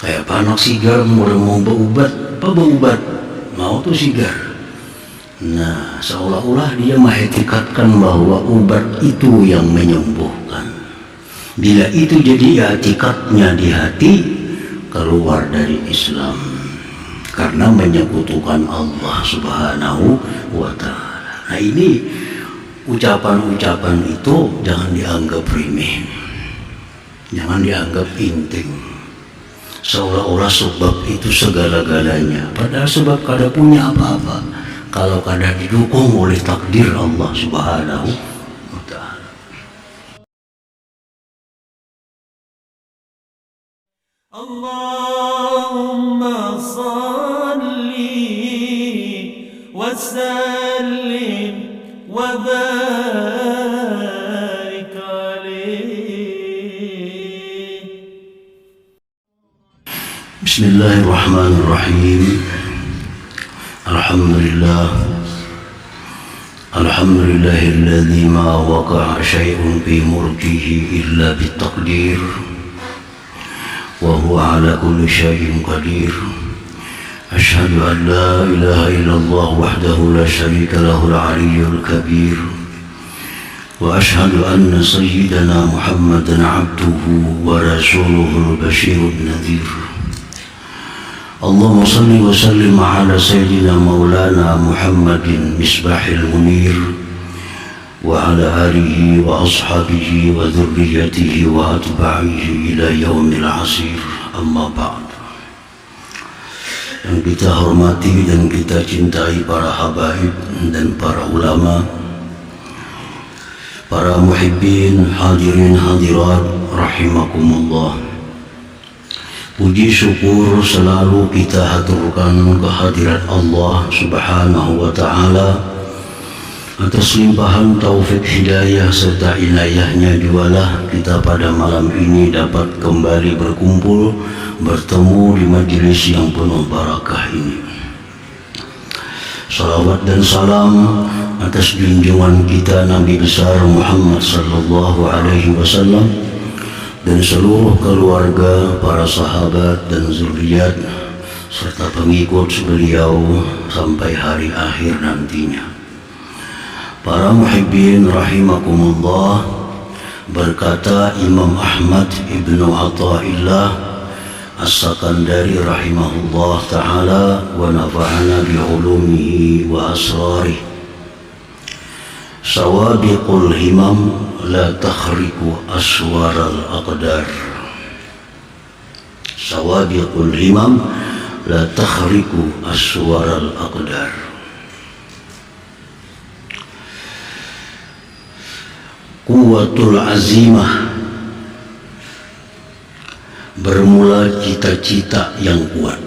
Kayak panak sigar mau berubat, apa berubat mau tuh sigar. Nah, seolah-olah dia mengetikatkan bahwa obat itu yang menyembuhkan. Bila itu jadi etikatnya di hati, keluar dari Islam karena menyekutukan Allah Subhanahu wa Ta'ala. Nah, ini ucapan-ucapan itu jangan dianggap remeh, jangan dianggap penting. Seolah-olah sebab itu segala-galanya, padahal sebab kada punya apa-apa kalau kada didukung oleh takdir Allah Subhanahu wa Ta'ala. Allahumma salli wa sallim wa barik alaihi. Bismillahirrahmanirrahim. Alhamdulillahilladzi ma waqa'a syai'un fi mulkihi illa bitaqdir wa huwa ala kulli syai'in qadir. Asyhadu an la ilaha illallah wahdahu la syarika lahul aliyyul kabir. Wa asyhadu anna sayyidana Muhammadan abduhu wa rasuluhul basyirun nadhir. Allahumma salli wa sallim ala sayyidina maulana Muhammadin misbahil munir wa ala alihi wa ashabihi wa dhurriyyatihi wa atba'ihi ila yaumil asir. Amma ba'd. Yang kita hormati dan kita cintai para habaib dan para ulama, para muhibbin, hadirin hadirat rahimakumullah. Puji syukur selalu kita haturkan kehadirat Allah Subhanahu wa Ta'ala atas limpahan taufik hidayah serta inayahnya jualah kita pada malam ini dapat kembali berkumpul bertemu di majelis yang penuh barakah ini. Salawat dan salam atas junjungan kita Nabi besar Muhammad sallallahu alaihi wasallam dan seluruh keluarga, para sahabat dan zuriat serta pengikut beliau sampai hari akhir nantinya. Para muhibbin rahimakumullah, berkata Imam Ahmad ibnu Athaillah As-Sakandari rahimahullah ta'ala wa nafa'ana bi'ulumihi wa asrarih, sawabiqul himam la takhriku aswaral aqdar. Sawabiqul himam la takhriku aswaral aqdar. Quwwatul azimah, bermula cita-cita yang kuat.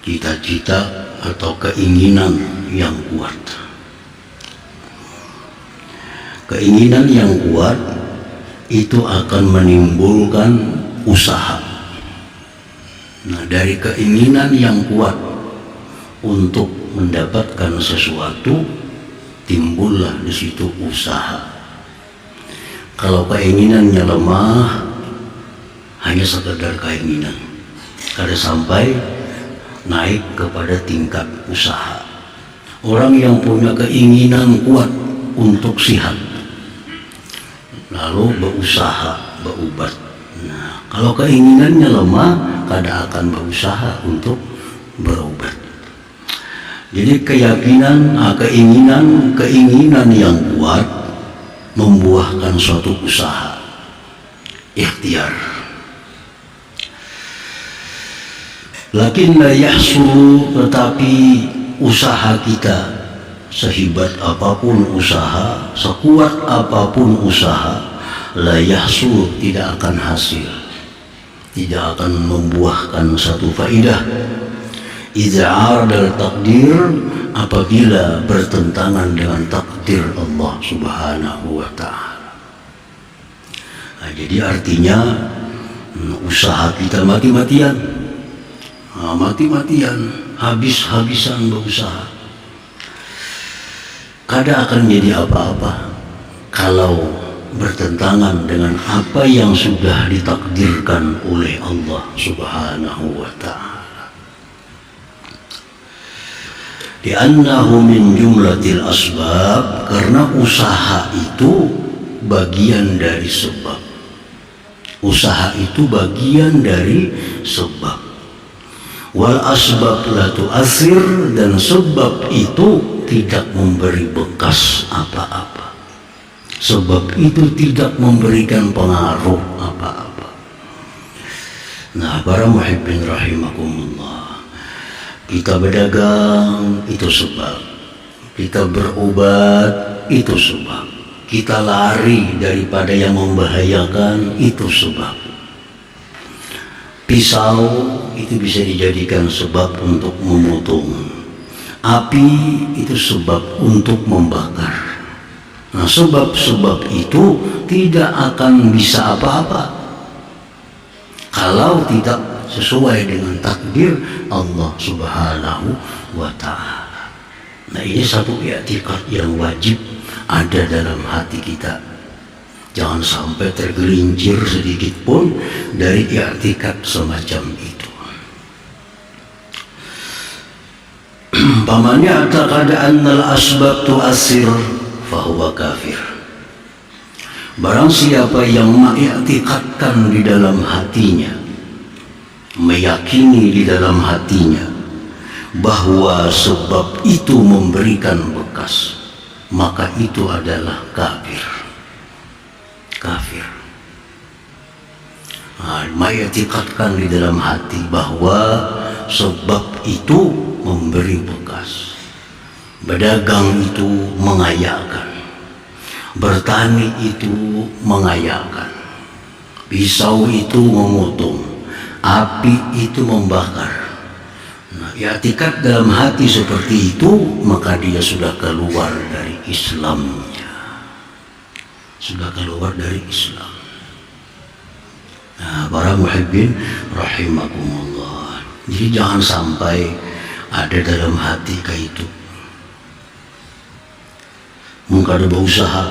Cita-cita atau keinginan yang kuat. Keinginan yang kuat itu akan menimbulkan usaha. Nah, dari keinginan yang kuat untuk mendapatkan sesuatu, timbullah di situ usaha. Kalau keinginannya lemah, hanya sekedar keinginan, kada sampai naik kepada tingkat usaha. Orang yang punya keinginan kuat untuk sihat, lalu berusaha, berubat. Nah, kalau keinginannya lemah, kada akan berusaha untuk berubat. Jadi keyakinan, keinginan yang kuat membuahkan suatu usaha, ikhtiar. Lakin la yahsulu, tetapi usaha kita sehebat apapun usaha, sekuat apapun usaha, la yahsul, tidak akan hasil, tidak akan membuahkan satu faidah. Idza aradal takdir, apabila bertentangan dengan takdir Allah Subhanahu wa Ta'ala. Nah, jadi artinya usaha kita mati-matian, habis-habisan berusaha, kada akan jadi apa-apa kalau bertentangan dengan apa yang sudah ditakdirkan oleh Allah Subhanahu wa ta'ala. Li'annahu min jumlatil asbab, karena usaha itu bagian dari sebab. Usaha itu bagian dari sebab. Wal asbab la tu'athir, dan sebab itu tidak memberi bekas apa-apa. Sebab itu tidak memberikan pengaruh apa-apa. Nah, para muhibbin rahimakumullah, kita berdagang itu sebab, kita berobat itu sebab, kita lari daripada yang membahayakan itu sebab. Pisau itu bisa dijadikan sebab untuk memotong, api itu sebab untuk membakar. Nah, sebab-sebab itu tidak akan bisa apa-apa kalau tidak sesuai dengan takdir Allah Subhanahu wa ta'ala. Nah, ini satu i'tikad yang wajib ada dalam hati kita. Jangan sampai tergelincir sedikit pun dari i'tikad semacam itu. Pamannya i'taqada annal asbab tu'assir fahuwa kafir. Barang siapa yang mengiktikadkan di dalam hatinya, meyakini di dalam hatinya bahwa sebab itu memberikan bekas, maka itu adalah kafir. Kafir. Mengiktikadkan di dalam hati bahwa sebab itu memberi bekas. Berdagang itu mengayakan, bertani itu mengayakan, pisau itu memotong, api itu membakar. Nah, i'tikad dalam hati seperti itu, maka dia sudah keluar dari Islamnya, sudah keluar dari Islam. Nah, para muhibbin rahimakumullah, jadi jangan sampai ada dalam hati kayak itu. Mungkin ada berusaha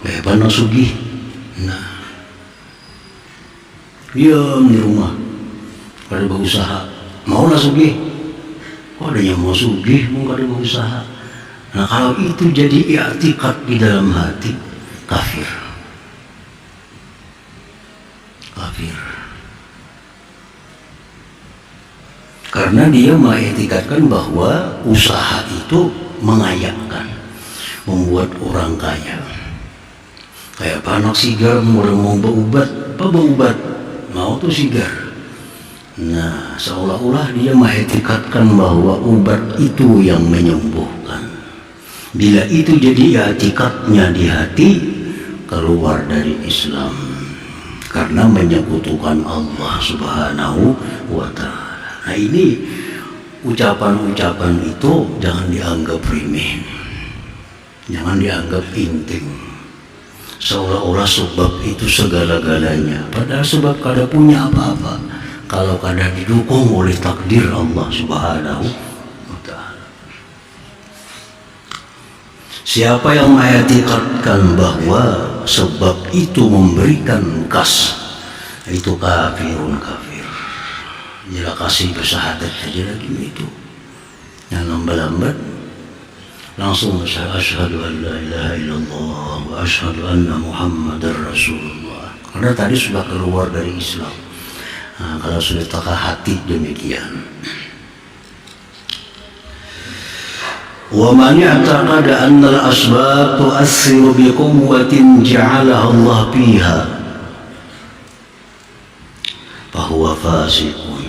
kayak panas sugih, nah diam di rumah. Ada berusaha mau lah sugih, kok ada yang mau sugih, mungkin ada berusaha. Nah, kalau itu jadi i'tikad di dalam hati, kafir. Kafir. Karena dia mengiktikadkan bahwa usaha itu mengayakkan, membuat orang kaya. Kayak panak sigar mau berubat, apa berubat mau tuh sigar. Nah, seolah-olah dia mengiktikadkan bahwa obat itu yang menyembuhkan. Bila itu jadi i'tikadnya di hati, keluar dari Islam karena menyekutukan Allah Subhanahu wa ta'ala. Nah, ini ucapan-ucapan itu jangan dianggap remeh, jangan dianggap penting, seolah-olah sebab itu segala-galanya. Padahal sebab kada punya apa-apa kalau kada didukung oleh takdir Allah Subhanahu wa ta'ala. Siapa yang mengiktikadkan bahwa sebab itu memberikan bekas, itu kafirun kafir. Jika kasih bersahadat saja lagi itu, yang lambat-lambat langsung asyhadu an la ilaha illallah wa asyhadu anna muhammadar rasulullah. Karena tadi sudah keluar dari Islam. Nah, kalau sudah takah hati demikian. Wa man i'taqada anna al-asbab tu'assiru bi quwwatin ja'alaha Allah fiha fahuwa fasiqun.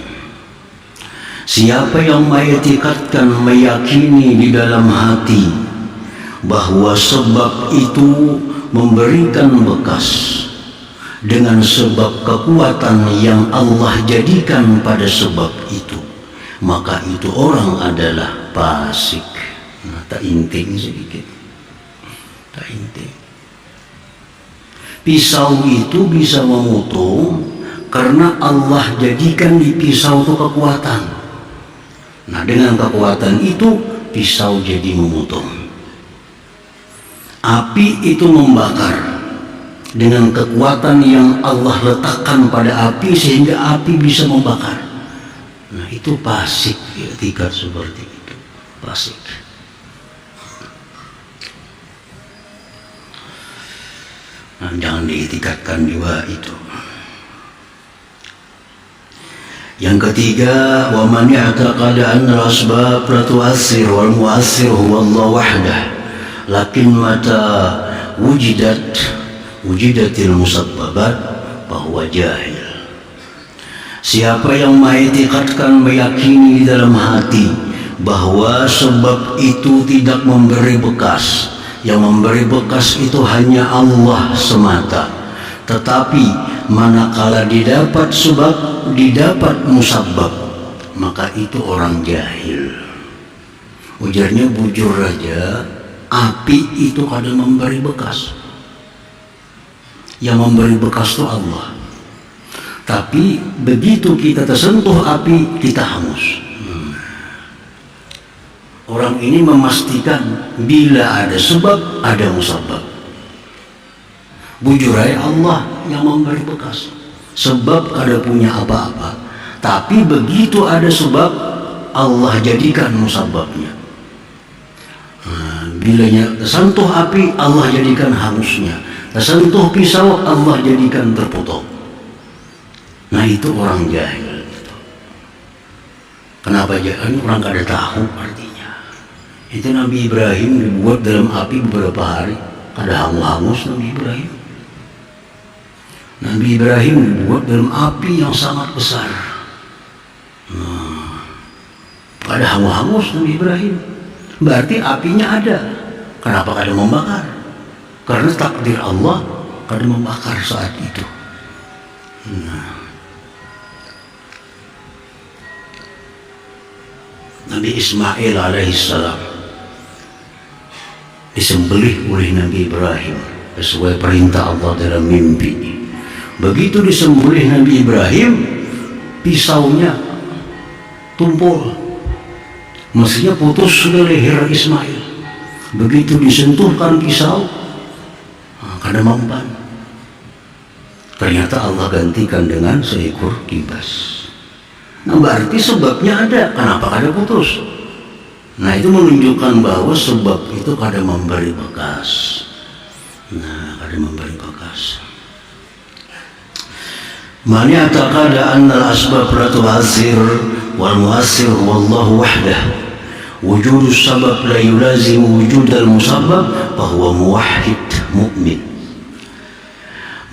Siapa yang mengiktikadkan, meyakini di dalam hati bahwa sebab itu memberikan bekas dengan sebab kekuatan yang Allah jadikan pada sebab itu, maka itu orang adalah fasik. Nah, tak inting sedikit, tak inting. Pisau itu bisa memotong karena Allah jadikan di pisau itu kekuatan. Nah, dengan kekuatan itu pisau jadi memotong. Api itu membakar. dengan kekuatan yang Allah letakkan pada api sehingga api bisa membakar. Nah, itu fasik, i'tikad seperti itu, fasik. Nah, jangan diiktikadkan juga itu. Yang ketiga, wa man ya'taqada anna al-asbab la tu'assir wal mu'assir huwa Allah wahdah lakin mata wujidatil musabbabat bahwa jahil. Siapa yang mengiktikadkan, meyakini di dalam hati bahwa sebab itu tidak memberi bekas, yang memberi bekas itu hanya Allah semata, tetapi manakala didapat sebab, didapat musabbab, maka itu orang jahil. Ujarnya bujur aja, api itu kadang memberi bekas. Yang memberi bekas itu Allah. Tapi begitu kita tersentuh api, kita hangus. Orang ini memastikan bila ada sebab, ada musabbab. Bujur aja Allah yang memberi bekas. Sebab kada punya apa-apa. Tapi begitu ada sebab, Allah jadikan musabbabnya. Bila tersentuh api, Allah jadikan hangusnya. Tersentuh pisau, Allah jadikan terpotong. Nah, itu orang jahil. Kenapa jahil? Orang kada tahu artinya. Itu Nabi Ibrahim dibuat dalam api beberapa hari, kada hangus Nabi Ibrahim. Nabi Ibrahim dibuat dalam api yang sangat besar. Kada hangus Nabi Ibrahim. Berarti apinya ada. Kenapa kada membakar? Karena takdir Allah kada membakar saat itu. Nabi Ismail alaihissalam disembelih oleh Nabi Ibrahim sesuai perintah Allah dalam mimpi. Begitu disembelih Nabi Ibrahim, pisaunya tumpul, mestinya putus dari leher Ismail. Begitu disentuhkan pisau, kada mempan. Ternyata Allah gantikan dengan seekor kibas. Nah, berarti sebabnya ada. Kenapa kada putus? Nah, itu menunjukkan bahwa sebab itu kada memberi bekas. Nah, kada memberi bekas. Man ya'taqada anna al-asbab la tu'assir wal mu'assir wallahu wahdah. Wujud sabab la yulazimu wujud al-musabbab bahwa muwahhid mu'min.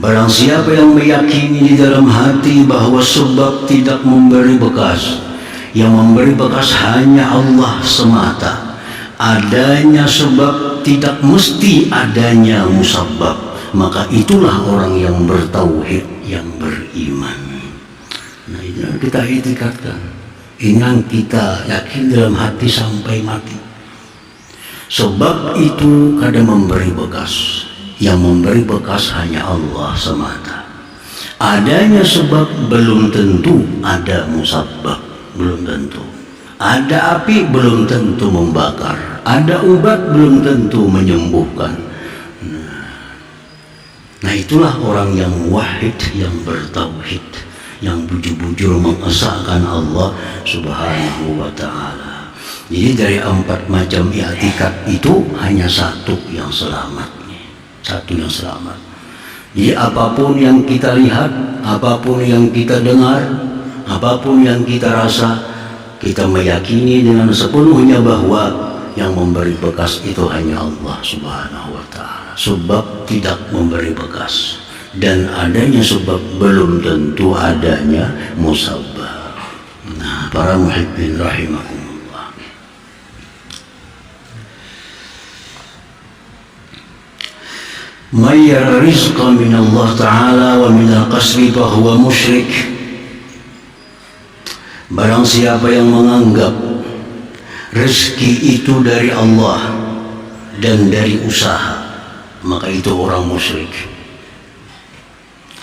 Barang siapa yang meyakini di dalam hati bahwa sebab tidak memberi bekas, yang memberi bekas hanya Allah semata, adanya sebab tidak mesti adanya musabbab, maka itulah orang yang bertauhid, yang beriman. Nah, ini yang kita itikadkan, ini yang kita yakin dalam hati sampai mati. Sebab itu kada memberi bekas. Yang memberi bekas hanya Allah semata. Adanya sebab belum tentu ada musabbab, belum tentu. Ada api belum tentu membakar. Ada obat belum tentu menyembuhkan. Nah, itulah orang yang wahid, yang bertauhid, yang bujur-bujur mengesahkan Allah Subhanahu wa ta'ala. Jadi dari 4 macam i'tikad itu hanya satu yang selamat. Satu yang selamat. Jadi apapun yang kita lihat, apapun yang kita dengar, apapun yang kita rasa, kita meyakini dengan sepenuhnya bahwa yang memberi bekas itu hanya Allah Subhanahu wa ta'ala. Sebab tidak memberi bekas, dan adanya sebab belum tentu adanya musabbab. Nah, para muhibbin rahimakumullah. Mayyar rizqa min Allah Ta'ala wa min al-qasri fahuwa musyrik. Barang siapa yang menganggap rezeki itu dari Allah dan dari usaha, maka itu orang musyrik.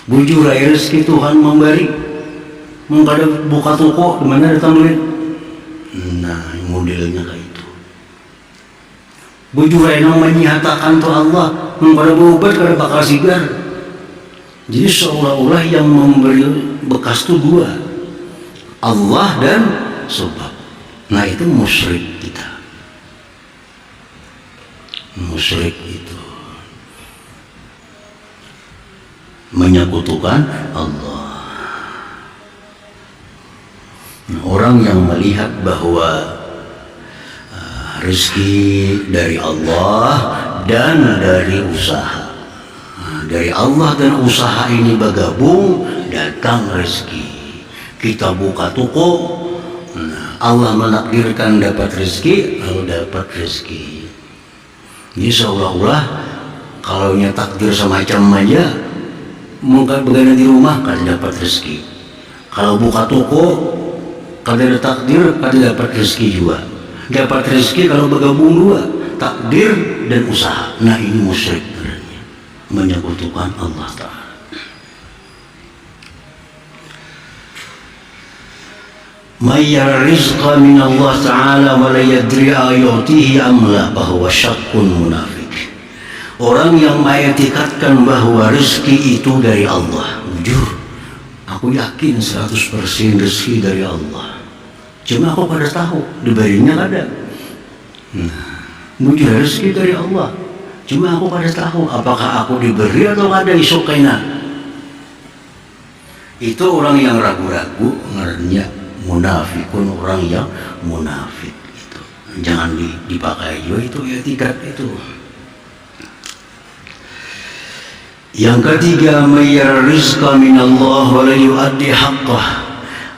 Bujur aja rezeki Tuhan memberi. Mengkada buka toko, di mana datang duit? Nah, modelnya kayak itu. Bujur aja yang menyatakan tuh Allah, mengkada berobat kada bakal sigar. Jadi seolah-olah yang memberi bekas itu dua, Allah dan sebab. Nah itu musyrik kita. Musyrik itu menyekutukan Allah. Nah, orang yang melihat bahwa rezeki dari Allah dan dari usaha, dari Allah dan usaha ini bergabung, datang rezeki. Kita buka toko, Allah menakdirkan dapat rezeki, lalu dapat rezeki. Ini seolah-olah kalau takdir semacam aja, mungkin begadang di rumah kan dapat rezeki. Kalau buka toko, kalau ada takdir, kalau dapat rezeki juga. Dapat rezeki kalau bergabung dua, takdir dan usaha. Nah ini musyrik sebenarnya, menyekutukan Allah Ta'ala. Mayyar rizqa min Allah Ta'ala wa la yadri ayatihi amla bahwa syakkun munafik. Orang yang mengetikatkan bahwa rezeki itu dari Allah, jujur aku yakin 100% rezeki dari Allah, cuma aku pada tahu diberinya ada. Jujur rezeki dari Allah, cuma aku pada tahu apakah aku diberi atau ada isokena. Itu orang yang ragu-ragu, ngernya munafikun, orang yang munafik itu. Jangan dipakai juga itu etikat itu. Yang ketiga, mayyar rizqa min Allah wa la yuaddi haqqah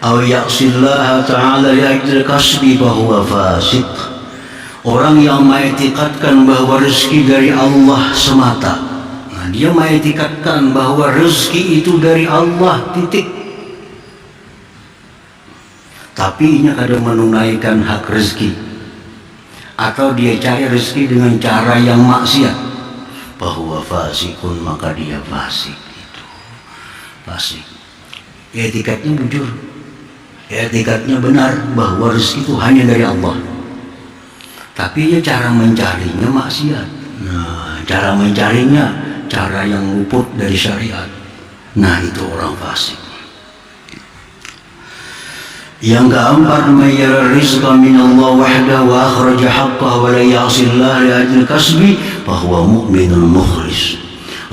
aw ya'sillaha ta'ala li ajli kasbi bahwa fasik. Orang yang mengetikatkan bahwa rezeki dari Allah semata. Nah, dia mengetikatkan bahwa rezeki itu dari Allah, titik. Tapi ini kadang menunaikan hak rezeki, atau dia cari rezeki dengan cara yang maksiat, bahwa fasikun, maka dia fasik itu. Fasik. Etikatnya jujur, etikatnya benar bahwa rezeki itu hanya dari Allah. Tapi ya cara mencarinya maksiat. Nah, cara mencarinya cara yang luput dari syariat. Nah, itu orang fasik. Yang keempat, mayyar rizqa min Allah wahda wa akhraja haqqah wa la ya'sillah li ajli kasbi bahwa mu'minun mukhlis.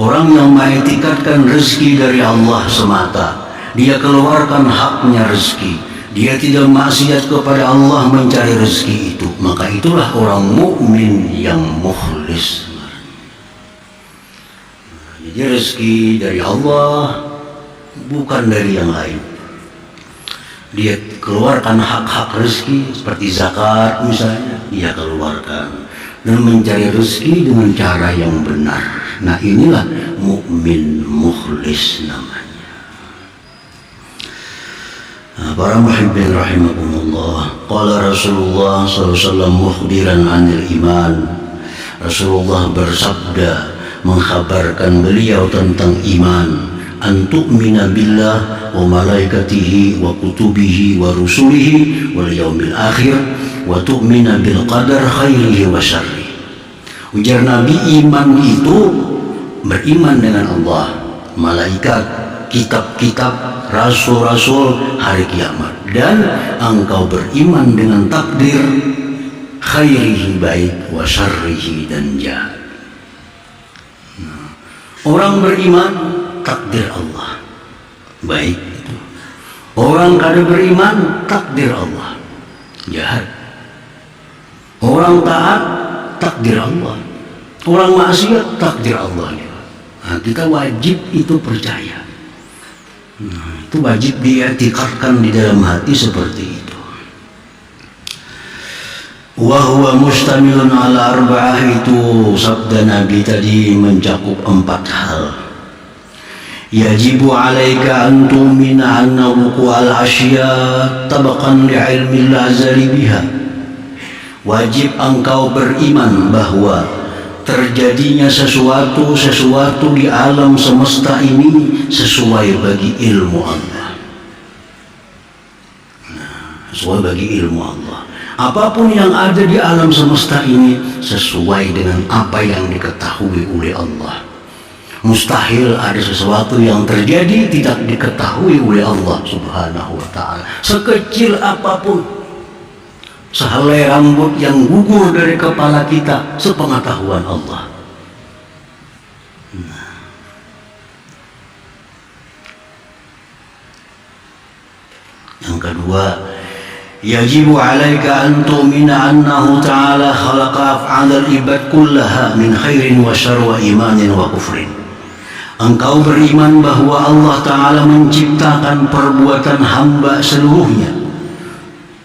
Orang yang mengetikatkan rezeki dari Allah semata, dia keluarkan haknya rezeki, dia tidak maksiat kepada Allah mencari rezeki itu, maka itulah orang mukmin yang mukhlis. Jadi rezeki dari Allah, bukan dari yang lain. Dia keluarkan hak-hak rezeki seperti zakat misalnya, dia keluarkan dan mencari rezeki dengan cara yang benar. Nah inilah mukmin mukhlis namanya. Nah, para muhibbin rahimakumullah, qala Rasulullah SAW mukhbiran anil iman. Rasulullah bersabda mengkhabarkan beliau tentang iman, antu'mina billah wa malaikatihi wa kutubihi wa rusulihi wal yaumil akhir wa tu'mina bil qadar khairihi wa syarrihi. Ujar Nabi, iman itu beriman dengan Allah, malaikat, kitab-kitab, rasul-rasul, hari kiamat, dan engkau beriman dengan takdir, khairihi baik, wa syarrihi dan jahat. Orang beriman takdir Allah baik itu. Orang kada beriman takdir Allah jahat. Orang taat takdir Allah, orang maksiat takdir Allah. Nah, kita wajib itu percaya. Nah, itu wajib diiktikadkan di dalam hati seperti itu. Wa huwa mustamilun ala arba'ah, itu sabda Nabi tadi mencakup 4 hal. Yajibu alaika an tu'mina anna wuqu'al asya tabaqan li'ilmi al-azali biha. Wajib engkau beriman bahwa terjadinya sesuatu di alam semesta ini sesuai bagi ilmu Allah. Nah, sesuai bagi ilmu Allah. Apapun yang ada di alam semesta ini sesuai dengan apa yang diketahui oleh Allah. Mustahil ada sesuatu yang terjadi tidak diketahui oleh Allah Subhanahu wa ta'ala. Sekecil apapun, sehelai rambut yang gugur dari kepala kita, sepengetahuan Allah. Yang kedua, yajibu alaika an tu'mina annahu ta'ala khalaqa af'alal ibad kullaha min khairin wa syarr wa imanin wa kufrin. Engkau beriman bahwa Allah Ta'ala menciptakan perbuatan hamba seluruhnya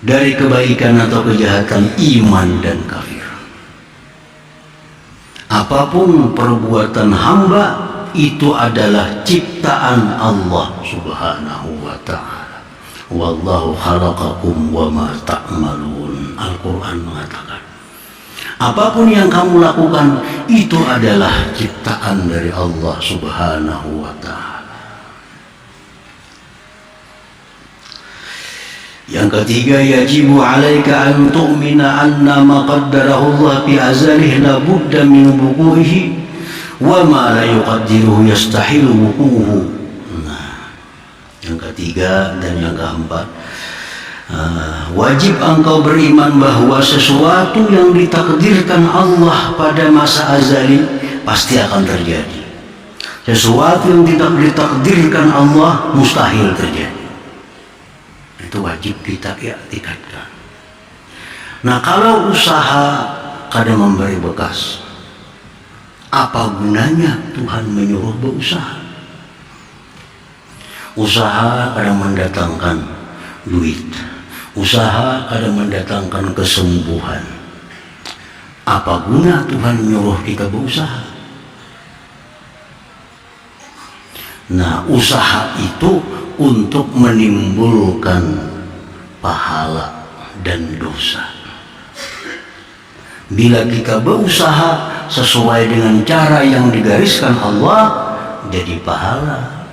dari kebaikan atau kejahatan, iman dan kafir. Apapun perbuatan hamba itu adalah ciptaan Allah Subhanahu wa ta'ala. Wallahu khalaqakum wa ma ta'malun. Al-Quran mengatakan, apapun yang kamu lakukan itu adalah ciptaan dari Allah Subhanahu wa ta'ala. Yang ketiga, yajibu alaika an tu'mina anna ma qaddarahu Allah fi azalih la budda min wuqu'ihi wa ma la yuqaddiruhu yastahilu wuqu'uhu. Yang ketiga dan yang keempat, wajib engkau beriman bahwa sesuatu yang ditakdirkan Allah pada masa azali pasti akan terjadi. Sesuatu yang tidak ditakdirkan Allah mustahil terjadi. Itu wajib kita iktikadkan. Nah, kalau usaha kadang memberi bekas, apa gunanya Tuhan menyuruh berusaha? Usaha kadang mendatangkan duit, usaha kadang mendatangkan kesembuhan. Apa guna Tuhan menyuruh kita berusaha? Nah, usaha itu untuk menimbulkan pahala dan dosa. Bila kita berusaha sesuai dengan cara yang digariskan Allah, jadi pahala.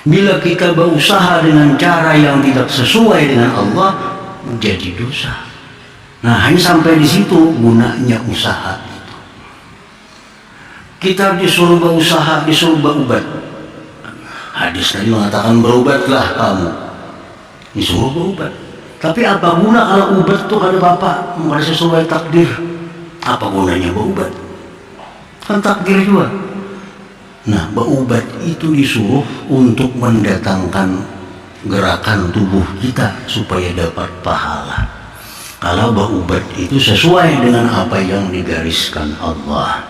Bila kita berusaha dengan cara yang tidak sesuai dengan Allah, jadi dosa. Nah, hanya sampai di situ gunanya usaha itu. Kita disuruh berusaha, disuruh berubat. Hadis tadi mengatakan berubatlah kamu. Disuruh berubat. Tapi apa guna kalau ubat itu ada bapak, ada sesuai takdir? Apa gunanya berubat? Kan takdir juga. Nah, berubat itu disuruh untuk mendatangkan gerakan tubuh kita supaya dapat pahala. Kalau berubat itu sesuai dengan apa yang digariskan Allah.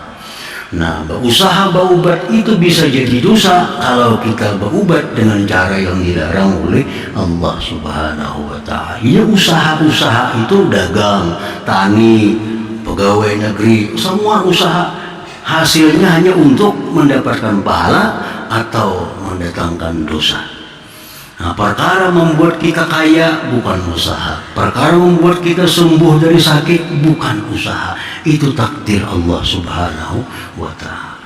Nah, berusaha berubat itu bisa jadi dosa kalau kita berubat dengan cara yang dilarang oleh Allah Subhanahu wa ta'ala. Ya, usaha-usaha itu dagang, tani, pegawai negeri, semua usaha hasilnya hanya untuk mendapatkan pahala atau mendatangkan dosa. Nah, perkara membuat kita kaya bukan usaha, perkara membuat kita sembuh dari sakit bukan usaha, itu takdir Allah Subhanahu wa ta'ala.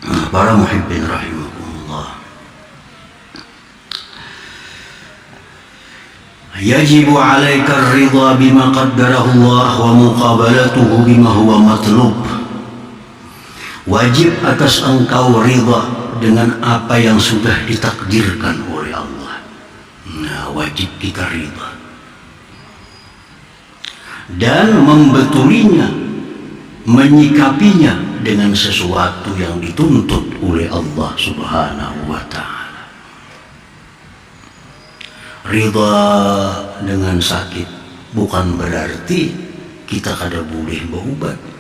Nah, para muhibbin rahimakumullah, yajibu alaika ridha bima qaddarahu Allah wa muqabalatuhu bima huwa matlub. Wajib atas engkau ridha dengan apa yang sudah ditakdirkan oleh Allah. Nah, wajib kita ridha dan membetulinya, menyikapinya dengan sesuatu yang dituntut oleh Allah Subhanahu wa ta'ala. Ridha dengan sakit bukan berarti kita kada boleh berobat.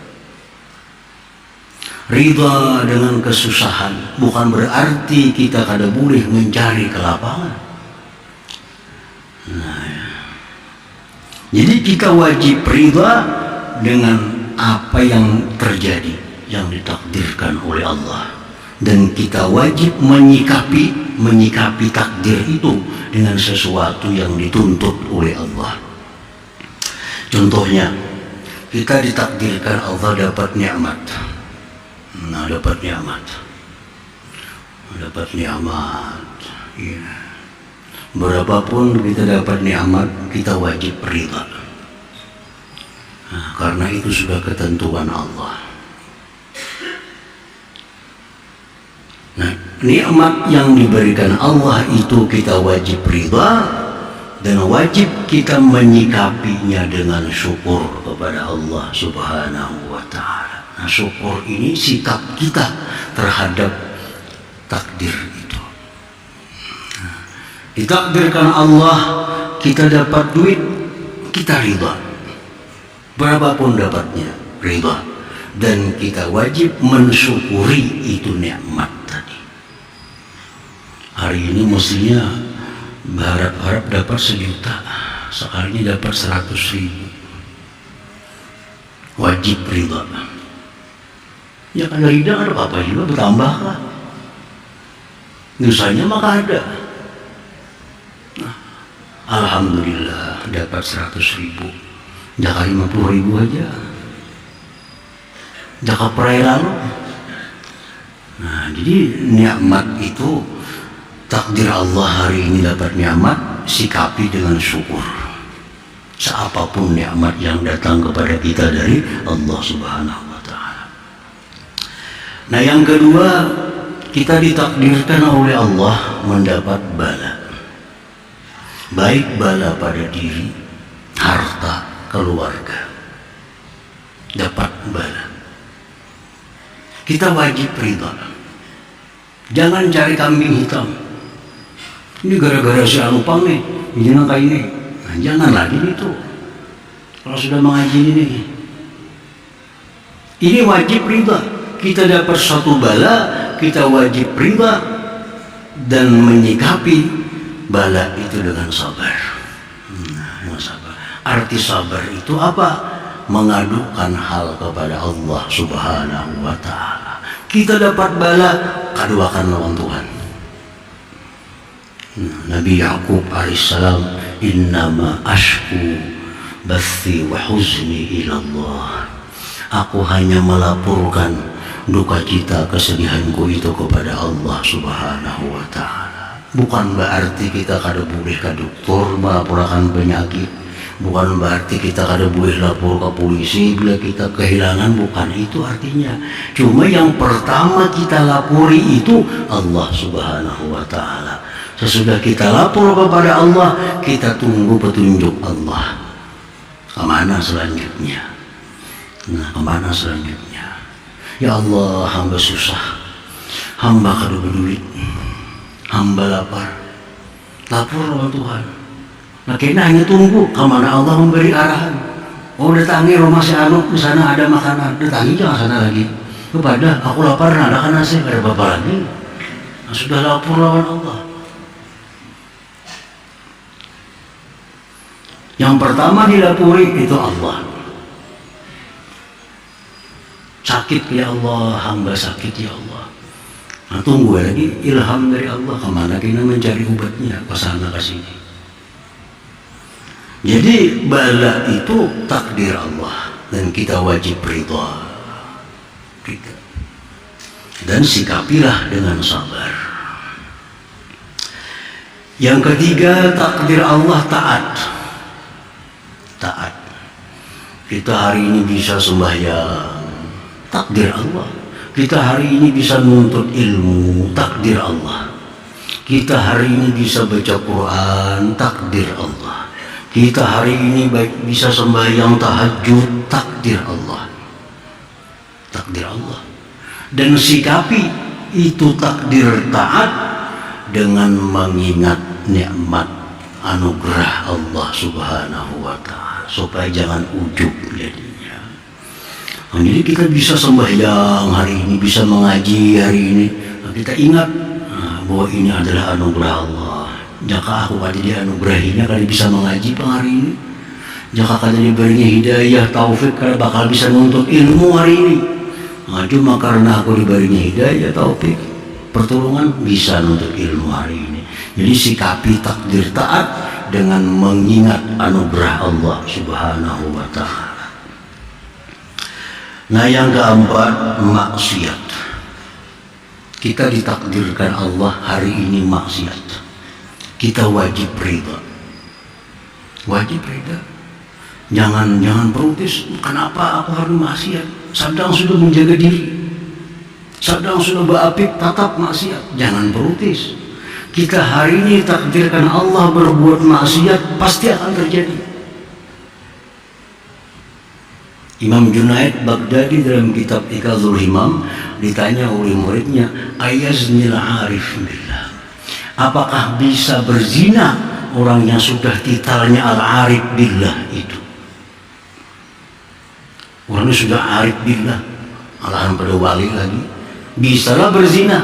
Ridha dengan kesusahan bukan berarti kita kada boleh mencari kelapangan. Nah, jadi kita wajib ridha dengan apa yang terjadi, yang ditakdirkan oleh Allah, dan kita wajib menyikapi takdir itu dengan sesuatu yang dituntut oleh Allah. Contohnya, kita ditakdirkan Allah dapat nikmat. Nah, dapat nikmat, ya. Berapapun kita dapat nikmat, kita wajib ridha. Nah, karena itu sudah ketentuan Allah. Nah, nikmat yang diberikan Allah itu kita wajib ridha dan wajib kita menyikapinya dengan syukur kepada Allah Subhanahu wa ta'ala. Nah, syukur ini sikap kita terhadap takdir itu. Nah, ditakdirkan Allah kita dapat duit, kita ridha. Berapapun dapatnya, ridha. Dan kita wajib mensyukuri itu nikmat tadi. Hari ini mestinya berharap dapat 1 juta, sekalinya dapat 100.000. Wajib ridha. Ya kan ridha ada apa juga bertambah kan? Dosanya maka ada. Nah, alhamdulillah dapat 100.000. Jaka 50.000 aja. Jaka perairan. Nah, jadi nikmat itu takdir Allah hari ini dapat nikmat, sikapi dengan syukur. Seapapun nikmat yang datang kepada kita dari Allah Subhanahu wa ta'ala. Nah, yang kedua, kita ditakdirkan oleh Allah mendapat bala. Baik bala pada diri, harta, keluarga. Dapat bala. Kita wajib ridha. Jangan cari kambing hitam. Ini gara-gara si Anupang nih, ini kayak ini. Nah, jangan lagi itu. Kalau sudah mengaji ini wajib ridha. Kita dapat suatu bala, kita wajib ridha dan menyikapi bala itu dengan sabar. Nah, dengan sabar. Arti sabar itu apa? Mengadukan hal kepada Allah Subhanahu wa ta'ala. Kita dapat bala, kaduakan lawan Tuhan. Nabi Yaqub alaihissalam, innama ashku bathi wa huzni ilallah. Aku hanya melaporkan duka cita kesedihanku itu kepada Allah Subhanahu wa ta'ala. Bukan berarti kita kada boleh ke dokter melaporkan penyakit. Bukan berarti kita kada boleh lapor ke polisi bila kita kehilangan, bukan itu artinya. Cuma yang pertama kita lapori itu Allah Subhanahu wa ta'ala. Sesudah kita lapor kepada Allah, kita tunggu petunjuk Allah. Kemana selanjutnya? Nah, kemana selanjutnya? Ya Allah, hamba susah, hamba kada berduit, hamba lapar. Lapor kepada Tuhan. Nah, kita hanya tunggu kemana Allah memberi arahan. Oh, datangi rumah si Anu, di sana ada makanan. Datangi jangan sana lagi. Kepada aku lapar, ada kan nasi, ada apa lagi? Nah, sudah lapor lawan Allah. Yang pertama dilapori itu Allah. Sakit ya Allah, hamba sakit ya Allah. Nah, tunggu lagi ilham dari Allah, kemana kita mencari obatnya, ke sana ke sini. Jadi bala itu takdir Allah dan kita wajib ridha. Dan sikapilah dengan sabar. Yang ketiga, takdir Allah taat. Taat. Kita hari ini bisa sembahyang, takdir Allah. Kita hari ini bisa menuntut ilmu, takdir Allah. Kita hari ini bisa baca Quran, takdir Allah. Kita hari ini bisa sembahyang tahajud, takdir Allah. Takdir Allah. Dan sikapi itu takdir taat dengan mengingat nikmat anugerah Allah Subhanahu wa ta'ala, supaya jangan ujub jadinya. Nah, jadi kita bisa sembahyang hari ini, bisa mengaji hari ini. Nah, kita ingat bahwa ini adalah anugerah Allah. Jika aku kada dianugerahinya kada bisa mengaji hari ini. Jika kada diberinya hidayah, taufik, kada bakal bisa menuntut ilmu hari ini. Nah, cuma karena aku diberinya hidayah, taufik, pertolongan, bisa menuntut ilmu hari ini. Jadi sikapi takdir taat dengan mengingat anugerah Allah Subhanahu wa ta'ala. Nah, yang keempat, maksiat. Kita ditakdirkan Allah hari ini maksiat. Kita wajib ridha. Wajib ridha. Jangan protes. Kenapa aku harus maksiat? Sedang sudah menjaga diri. Sedang sudah berapik tatap maksiat, jangan protes. Kita hari ini takdirkan Allah berbuat maksiat, pasti akan terjadi. Imam Junaid Baghdadi dalam kitab Iqazul Himam ditanya oleh muridnya, ayaznil arif billah, apakah bisa berzina orang yang sudah titelnya al-arif billah itu? Orangnya sudah arif billah, alahan pada wali lagi, bisalah berzina.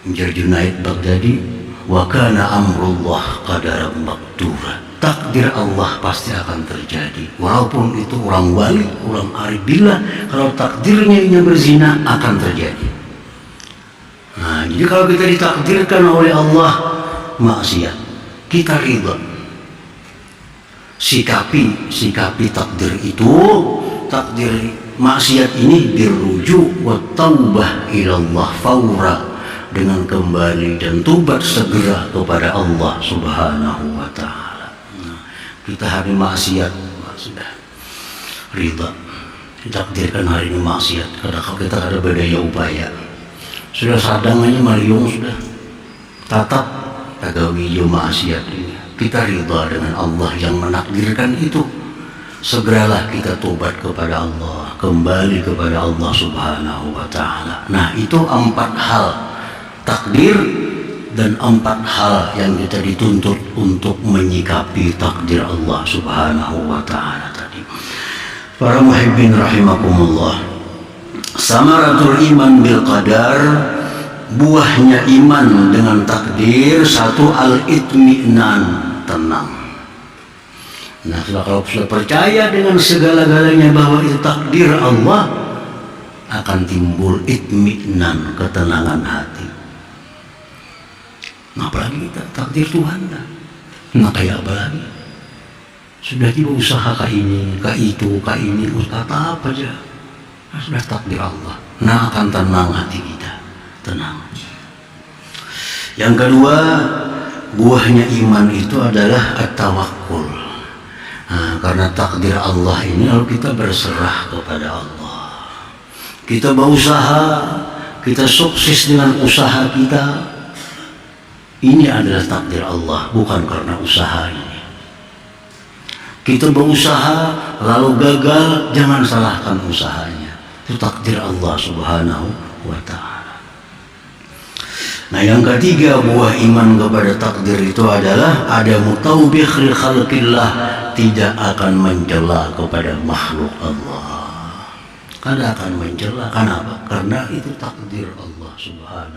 Ujar Junaid Baghdadi, wa kana amrullah qadaran maqdura, takdir Allah pasti akan terjadi. Walaupun itu orang wali, orang arif billah, kalau takdirnya ingin berzina akan terjadi. Nah, jadi kalau kita ditakdirkan oleh Allah maksiat, kita ridha, sikapi takdir itu, takdir maksiat ini dirujuk wa taubah ilallah faura, dengan kembali dan tobat segera kepada Allah Subhanahu wa ta'ala. Nah, kita hari maksiat sudah ridha, ditakdirkan hari ini maksiat, karena kalau kita ada bedaya upaya, sudah sadangannya mariung, sudah tatap tagawi maksiat ini, kita ridha dengan Allah yang menakdirkan itu. Segeralah kita tobat kepada Allah, kembali kepada Allah Subhanahu wa ta'ala. Nah, itu 4 hal takdir dan 4 hal yang kita dituntut untuk menyikapi takdir Allah Subhanahu wa ta'ala tadi. Para muhibbin rahimakumullah, samaratul iman bil qadar, buahnya iman dengan takdir, 1 al-itmi'nan, tenang. Nah, kalau sudah percaya dengan segala-galanya bahwa itu takdir Allah, akan timbul itmi'nan, ketenangan hati. Nah, apalagi kita takdir Tuhan dah. Nah, kayak apa lagi? Sudah tiba usaha ke ini, ke itu, ke ini, kata apa aja. Nah, sudah takdir Allah. Nah, akan tenang hati kita, tenang. Yang kedua, buahnya iman itu adalah at-tawakkul. Nah, karena takdir Allah ini lalu kita berserah kepada Allah. Kita berusaha, kita sukses dengan usaha kita. Ini adalah takdir Allah, bukan karena usaha ini. Kita berusaha lalu gagal, jangan salahkan usahanya. Itu takdir Allah Subhanahu wa ta'ala. Nah, yang ketiga buah iman kepada takdir itu adalah ada mutaubih li khalqillah, tidak akan mencela kepada makhluk Allah. Karena akan mencela, kenapa? Karena itu takdir Allah Subhanahu